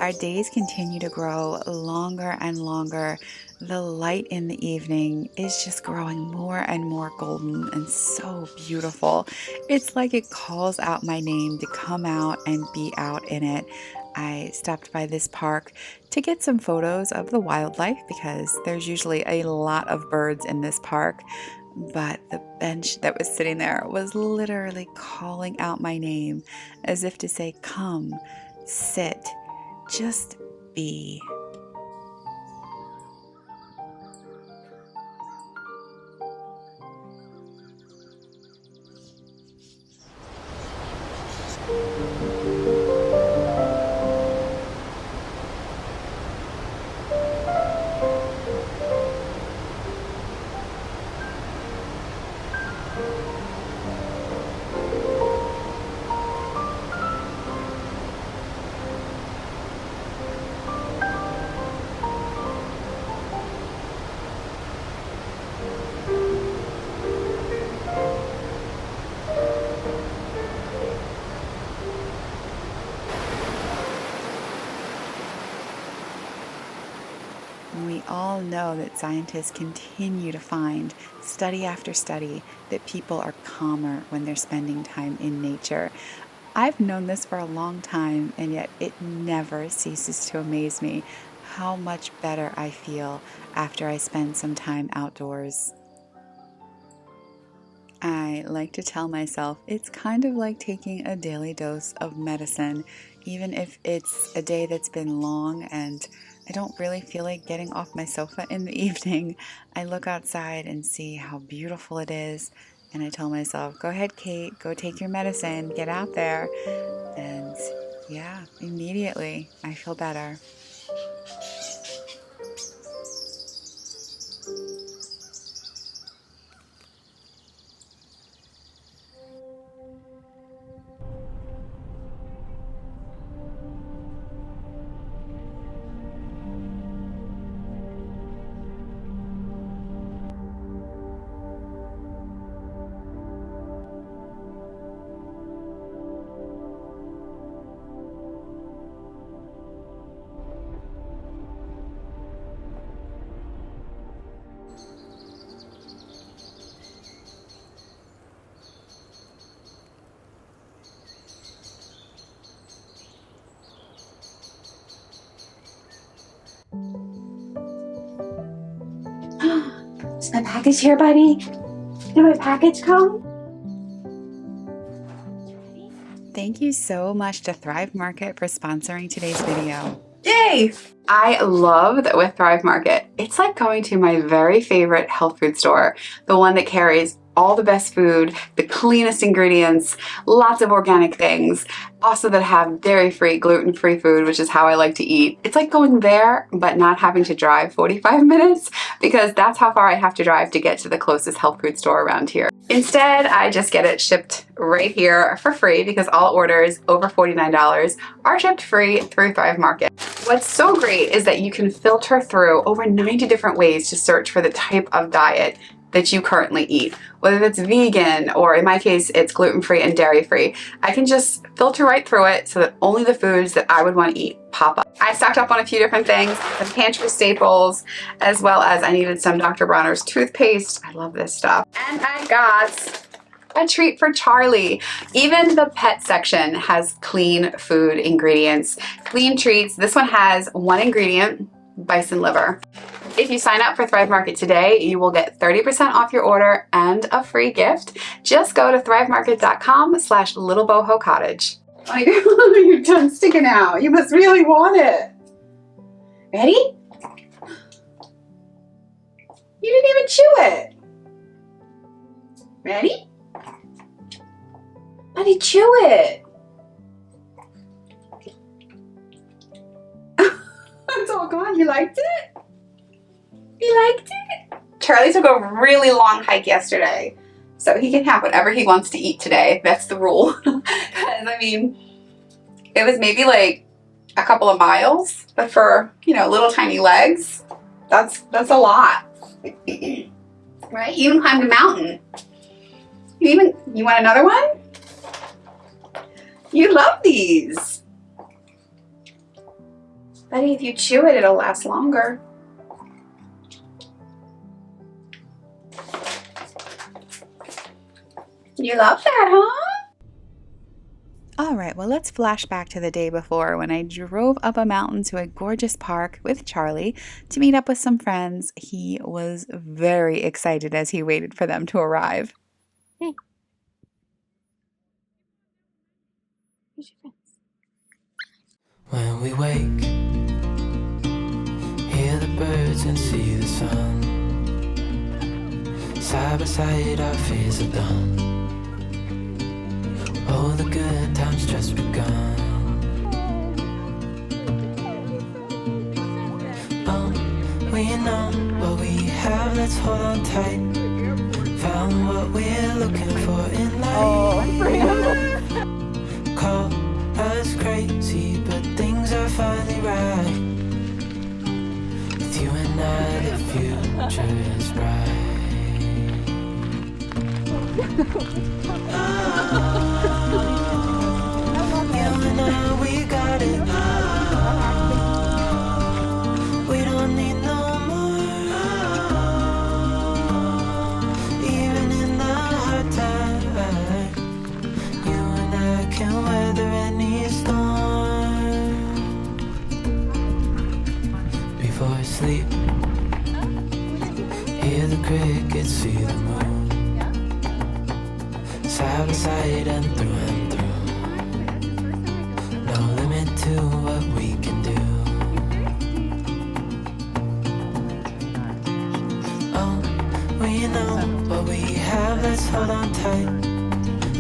our days continue to grow longer and longer, the light in the evening is just growing more and more golden and so beautiful. It's like it calls out my name to come out and be out in it. I stopped by this park to get some photos of the wildlife because there's usually a lot of birds in this park. But the bench that was sitting there was literally calling out my name as if to say, come, sit, just be. We all know that scientists continue to find, study after study, that people are calmer when they're spending time in nature. I've known this for a long time, and yet it never ceases to amaze me how much better I feel after I spend some time outdoors. I like to tell myself it's kind of like taking a daily dose of medicine, even if it's a day that's been long and I don't really feel like getting off my sofa in the evening. I look outside and see how beautiful it is, and I tell myself, go ahead, Kate, go take your medicine, get out there. And yeah, immediately I feel better. Is my package here, buddy? Did my package come? Thank you so much to Thrive Market for sponsoring today's video. Yay! I love that with Thrive Market, it's like going to my very favorite health food store, the one that carries all the best food, the cleanest ingredients, lots of organic things, also that have dairy-free, gluten-free food, which is how I like to eat. It's like going there, but not having to drive 45 minutes because that's how far I have to drive to get to the closest health food store around here. Instead, I just get it shipped right here for free because all orders over $49 are shipped free through Thrive Market. What's so great is that you can filter through over 90 different ways to search for the type of diet that you currently eat, whether that's vegan or in my case it's gluten-free and dairy-free. I can just filter right through it so that only the foods that I would want to eat pop up. I stocked up on a few different things, some pantry staples, as well as I needed some Dr. Bronner's toothpaste. I love this stuff. And I got a treat for Charlie. Even the pet section has clean food ingredients, clean treats. This one has one ingredient, bison liver. If you sign up for Thrive Market today, you will get 30% off your order and a free gift. Just go to thrivemarket.com/littlebohocottage. Your tongue's sticking out. You must really want it. Ready? You didn't even chew it. Ready? Buddy, chew it. It's all gone. You liked it? You liked it? Charlie took a really long hike yesterday, so he can have whatever he wants to eat today. That's the rule. I mean, it was maybe like a couple of miles, but for, you know, little tiny legs, that's a lot. Right? You even climbed a mountain. You want another one? You love these. Betty, if you chew it, it'll last longer. You love that, huh? All right, well, let's flash back to the day before when I drove up a mountain to a gorgeous park with Charlie to meet up with some friends. He was very excited as he waited for them to arrive. Hey. Where's your friends? When we wake, hear the birds and see the sun. Side by side our fears are done. Oh, the good times just begun. Oh, we know what we have, let's hold on tight. Found what we're looking for in life. Call us crazy, but things are finally right. With you and I, the future is bright. We got it. We don't need no more. Even in the hard time, you and I can weather any storm. Before I sleep, hear the crickets, see the moon. Side by side and through and through. No limit to what we can do. Oh, we know what we have, let's hold on tight.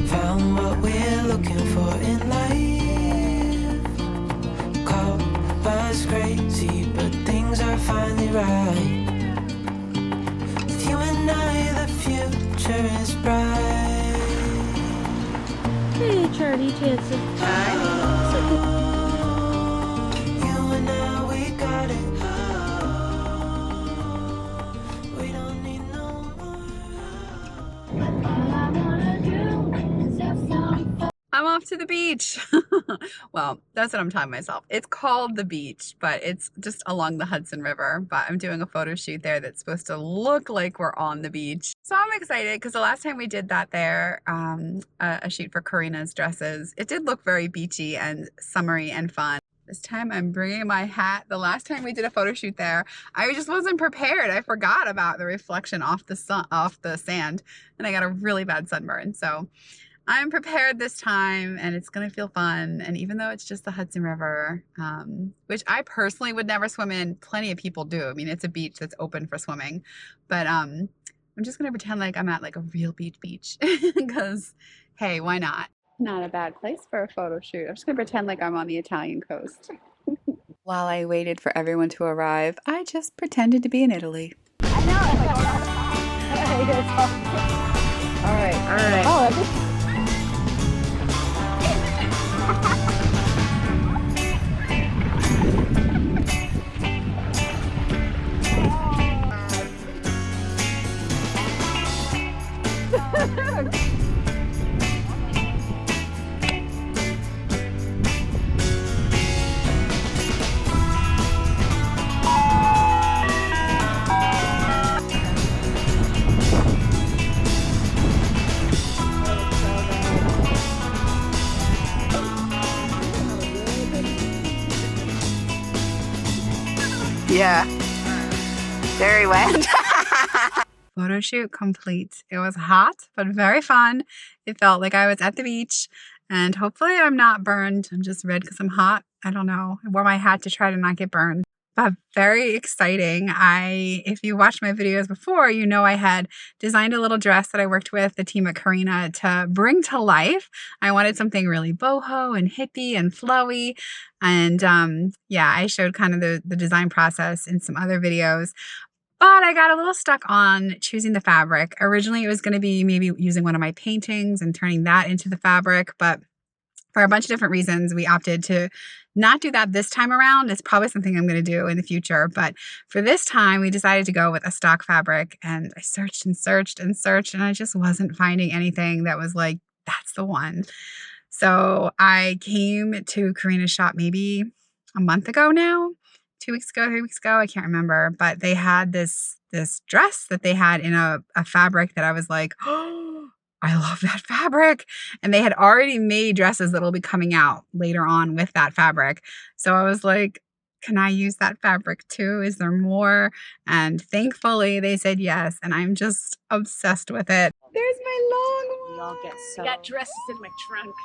Found what we're looking for in life. Call us crazy, but things are finally right. With you and I, the future is bright. Hey, Charlie, Chancy. You and I, we got it. We don't need no more. I'm off to the beach. Well, that's what I'm telling myself. It's called the beach, but it's just along the Hudson River. But I'm doing a photo shoot there that's supposed to look like we're on the beach. So I'm excited because the last time we did that there, a shoot for Karina's dresses, it did look very beachy and summery and fun. This time I'm bringing my hat. The last time we did a photo shoot there, I just wasn't prepared. I forgot about the reflection off the sand, and I got a really bad sunburn. So I'm prepared this time, and it's gonna feel fun. And even though it's just the Hudson River, which I personally would never swim in, plenty of people do. I mean, it's a beach that's open for swimming, but I'm just gonna pretend like I'm at like a real beach because hey, why not? Not a bad place for a photo shoot. I'm just gonna pretend like I'm on the Italian coast. While I waited for everyone to arrive, I just pretended to be in Italy. All right. Oh, Yeah. Very wet. Photo shoot complete. It was hot, but very fun. It felt like I was at the beach, and hopefully I'm not burned. I'm just red because I'm hot. I don't know. I wore my hat to try to not get burned. But very exciting. If you watched my videos before, you know I had designed a little dress that I worked with the team at Karina to bring to life. I wanted something really boho and hippie and flowy. And yeah, I showed kind of the design process in some other videos. But I got a little stuck on choosing the fabric. Originally, it was going to be maybe using one of my paintings and turning that into the fabric. But for a bunch of different reasons, we opted to not do that this time around. It's probably something I'm going to do in the future. But for this time, we decided to go with a stock fabric. And I searched and searched and searched, and I just wasn't finding anything that was like, that's the one. So I came to Karina's shop maybe a month ago now. 2 weeks ago, 3 weeks ago, I can't remember, but they had this dress that they had in a fabric that I was like, oh, I love that fabric. And they had already made dresses that'll be coming out later on with that fabric. So I was like, can I use that fabric too? Is there more? And thankfully they said yes. And I'm just obsessed with it. There's my long one. We all get so. I got dresses in my trunk.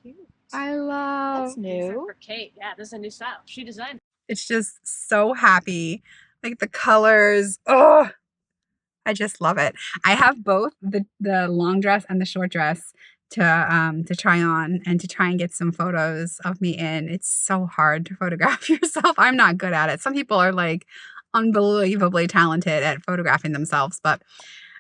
Cute. I love. That's new. For Kate, yeah, this is a new style. She designed it. It's just so happy. Like the colors. Oh, I just love it. I have both the long dress and the short dress to try on and to try and get some photos of me in. It's so hard to photograph yourself. I'm not good at it. Some people are like unbelievably talented at photographing themselves, but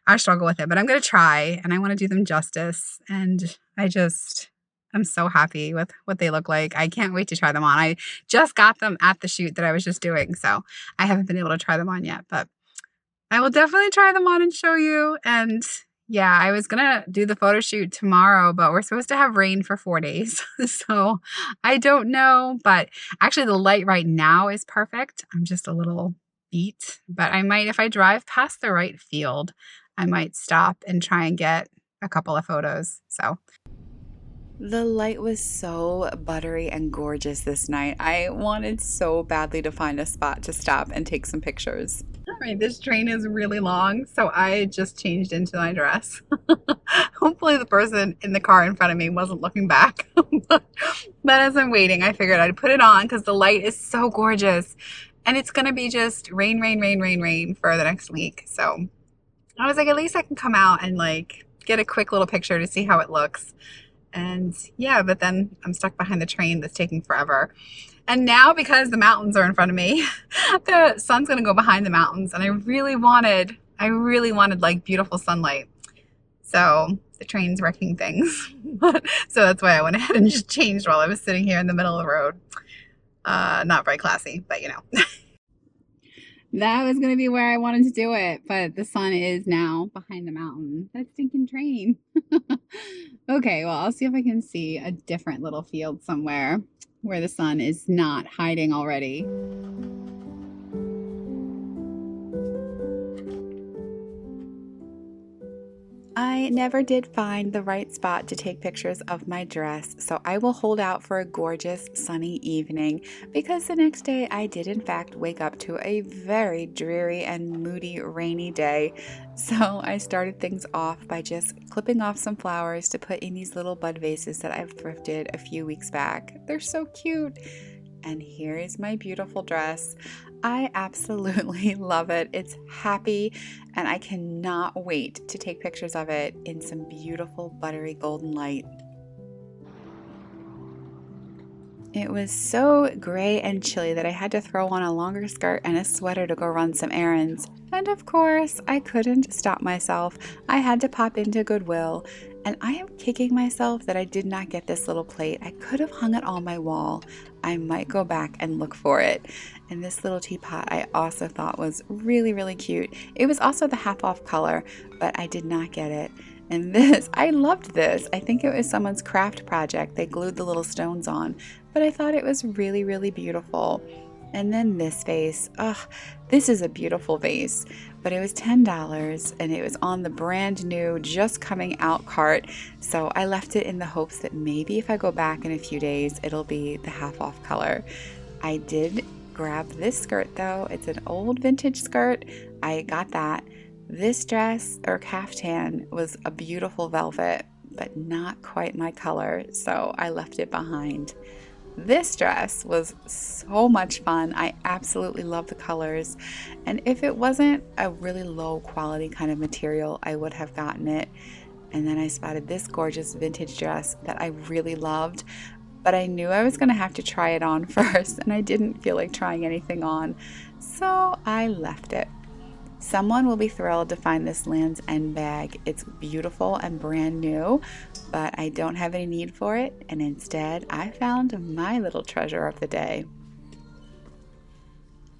I struggle with it. But I'm going to try, and I want to do them justice. And I'm so happy with what they look like. I can't wait to try them on. I just got them at the shoot that I was just doing, so I haven't been able to try them on yet, but I will definitely try them on and show you. And yeah, I was going to do the photo shoot tomorrow, but we're supposed to have rain for 4 days. So I don't know, but actually the light right now is perfect. I'm just a little beat, but I might, if I drive past the right field, I might stop and try and get a couple of photos. So the light was so buttery and gorgeous this night. I wanted so badly to find a spot to stop and take some pictures. All right, this train is really long, so I just changed into my dress. Hopefully the person in the car in front of me wasn't looking back. But as I'm waiting, I figured I'd put it on because the light is so gorgeous. And it's going to be just rain, rain, rain, rain, rain for the next week. So I was like, at least I can come out and like get a quick little picture to see how it looks. And yeah, but then I'm stuck behind the train that's taking forever. And now because the mountains are in front of me, the sun's going to go behind the mountains. And I really wanted like beautiful sunlight. So the train's wrecking things. So that's why I went ahead and just changed while I was sitting here in the middle of the road. Not very classy, but you know. That was going to be where I wanted to do it, but the sun is now behind the mountain. That stinking train. Okay, well, I'll see if I can see a different little field somewhere where the sun is not hiding already. I never did find the right spot to take pictures of my dress, so I will hold out for a gorgeous sunny evening because the next day I did in fact wake up to a very dreary and moody rainy day. So I started things off by just clipping off some flowers to put in these little bud vases that I've thrifted a few weeks back. They're so cute. And here is my beautiful dress. I absolutely love it. It's happy and I cannot wait to take pictures of it in some beautiful buttery golden light. It was so gray and chilly that I had to throw on a longer skirt and a sweater to go run some errands. And of course, I couldn't stop myself. I had to pop into Goodwill, and I am kicking myself that I did not get this little plate. I could have hung it on my wall. I might go back and look for it. And this little teapot I also thought was really, really cute. It was also the half off color, but I did not get it. And this, I loved this. I think it was someone's craft project. They glued the little stones on, but I thought it was really, really beautiful. And then this vase, this is a beautiful vase, but it was $10 and it was on the brand new, just coming out cart. So I left it in the hopes that maybe if I go back in a few days, it'll be the half off color. I did grab this skirt though. It's an old vintage skirt. I got that. This dress or caftan was a beautiful velvet, but not quite my color, so I left it behind. This dress was so much fun. I absolutely love the colors, and if it wasn't a really low quality kind of material, I would have gotten it. And then I spotted this gorgeous vintage dress that I really loved, but I knew I was going to have to try it on first, and I didn't feel like trying anything on, so I left it. Someone will be thrilled to find this Land's End bag. It's beautiful and brand new, but I don't have any need for it, and instead I found my little treasure of the day.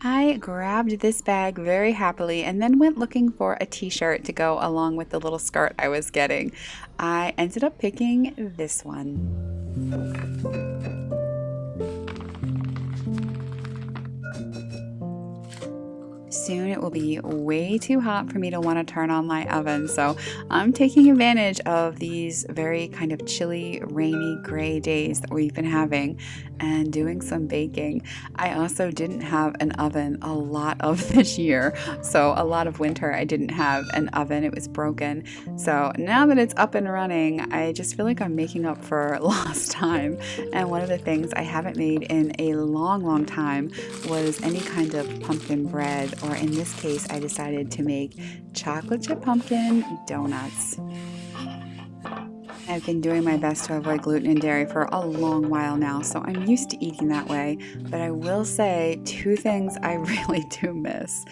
I grabbed this bag very happily and then went looking for a t-shirt to go along with the little skirt I was getting. I ended up picking this one. soon it will be way too hot for me to want to turn on my oven. So I'm taking advantage of these very kind of chilly, rainy, gray days that we've been having and doing some baking. I also didn't have an oven a lot of this year. So a lot of winter I didn't have an oven. It was broken. So now that it's up and running, I just feel like I'm making up for lost time. And one of the things I haven't made in a long, long time was any kind of pumpkin bread, or in this case, I decided to make chocolate chip pumpkin donuts. I've been doing my best to avoid gluten and dairy for a long while now, so I'm used to eating that way. But I will say 2 things I really do miss: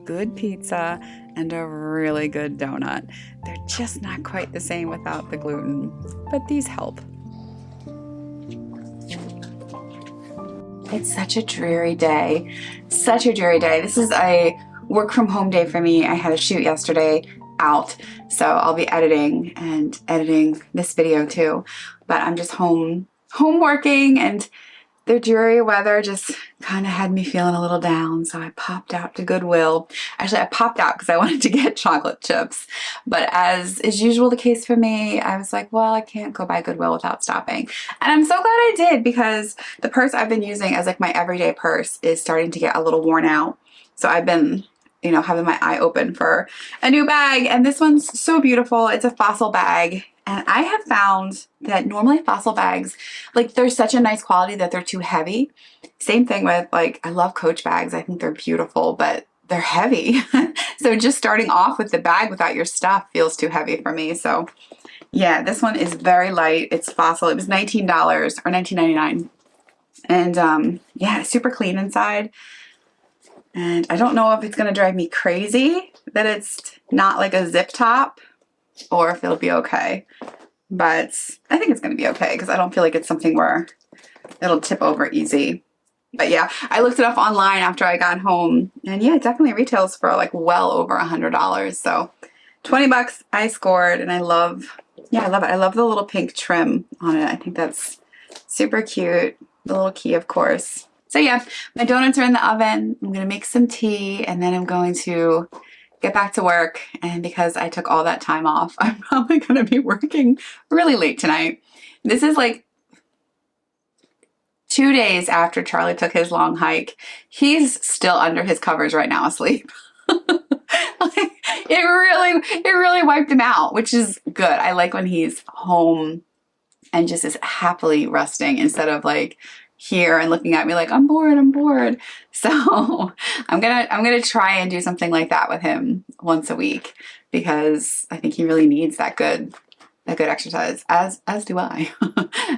good pizza and a really good donut. They're just not quite the same without the gluten, but these help. It's such a dreary day. Such a dreary day. This is a work from home day for me. I had a shoot yesterday out, so I'll be editing this video too. But I'm just home working, and the dreary weather just kind of had me feeling a little down, so I popped out to Goodwill. Actually, I popped out because I wanted to get chocolate chips, but as is usual the case for me, I was like, well, I can't go by Goodwill without stopping. And I'm so glad I did, because the purse I've been using as like my everyday purse is starting to get a little worn out. So I've been, you know, having my eye open for a new bag, and this one's so beautiful. It's a Fossil bag. And I have found that normally Fossil bags, like, they're such a nice quality that they're too heavy. Same thing with, like, I love Coach bags. I think they're beautiful, but they're heavy. So just starting off with the bag without your stuff feels too heavy for me. So yeah, this one is very light. It's Fossil. It was $19 or $19.99. And yeah, super clean inside. And I don't know if it's going to drive me crazy that it's not like a zip top, or if it'll be okay. But I think it's going to be okay, because I don't feel like it's something where it'll tip over easy. But yeah, I looked it up online after I got home, and yeah, it definitely retails for like well over $100. So 20 bucks I scored, and I love, yeah, I love it. I love the little pink trim on it. I think that's super cute. The little key, of course. So yeah, my donuts are in the oven. I'm going to make some tea, and then I'm going to get back to work. And because I took all that time off, I'm probably going to be working really late tonight. This is like 2 days after Charlie took his long hike. He's still under his covers right now, asleep. Like, it really wiped him out, which is good. I like when he's home and just is happily resting, instead of like here and looking at me like, I'm bored. So I'm gonna try and do something like that with him once a week, because I think he really needs that good exercise, as do I.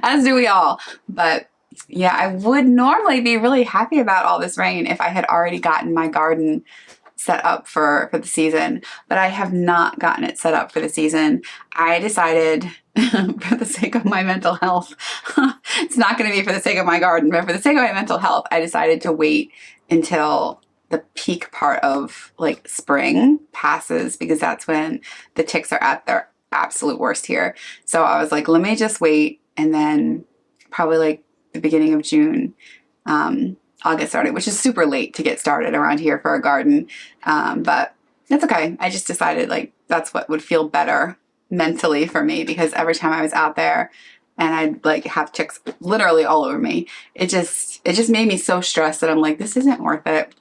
As do we all. But yeah, I would normally be really happy about all this rain if I had already gotten my garden set up for the season, but I have not gotten it set up for the season. I decided, for the sake of my mental health, it's not going to be for the sake of my garden, but for the sake of my mental health, I decided to wait until the peak part of like spring passes, because that's when the ticks are at their absolute worst here. So I was like, let me just wait, and then probably like the beginning of June, I'll get started, which is super late to get started around here for a garden. But that's okay. I just decided like that's what would feel better mentally for me, because every time I was out there and I'd like have ticks literally all over me, it just made me so stressed that I'm like, this isn't worth it.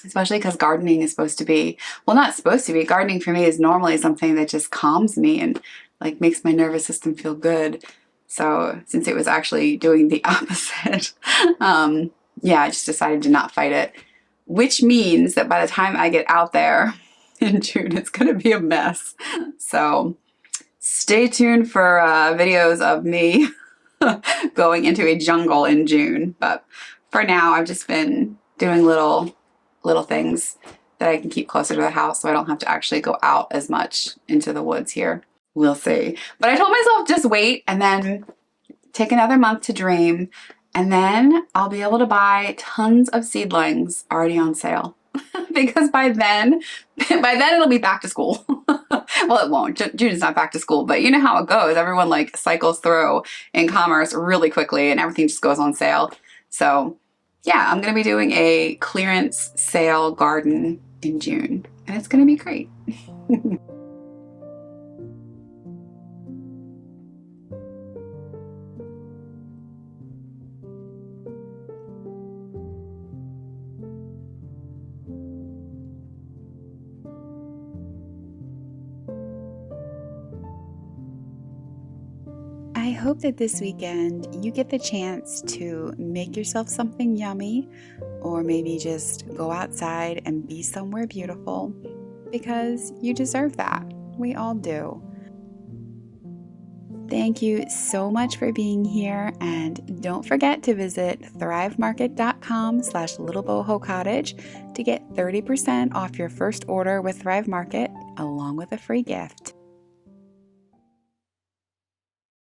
Especially because gardening is supposed to be, well, not supposed to be. Gardening for me is normally something that just calms me and like makes my nervous system feel good. So since it was actually doing the opposite, yeah, I just decided to not fight it, which means that by the time I get out there in June, it's going to be a mess. So stay tuned for videos of me going into a jungle in June. But for now, I've just been doing little things that I can keep closer to the house, so I don't have to actually go out as much into the woods here. We'll see. But I told myself just wait and then take another month to dream. And then I'll be able to buy tons of seedlings already on sale. Because by then it'll be back to school. Well, it won't. June is not back to school, but you know how it goes. Everyone like cycles through in commerce really quickly and everything just goes on sale. So yeah, I'm going to be doing a clearance sale garden in June, and it's going to be great. I hope that this weekend you get the chance to make yourself something yummy, or maybe just go outside and be somewhere beautiful, because you deserve that. We all do. Thank you so much for being here, and don't forget to visit thrivemarket.com/littlebohocottage to get 30% off your first order with Thrive Market, along with a free gift.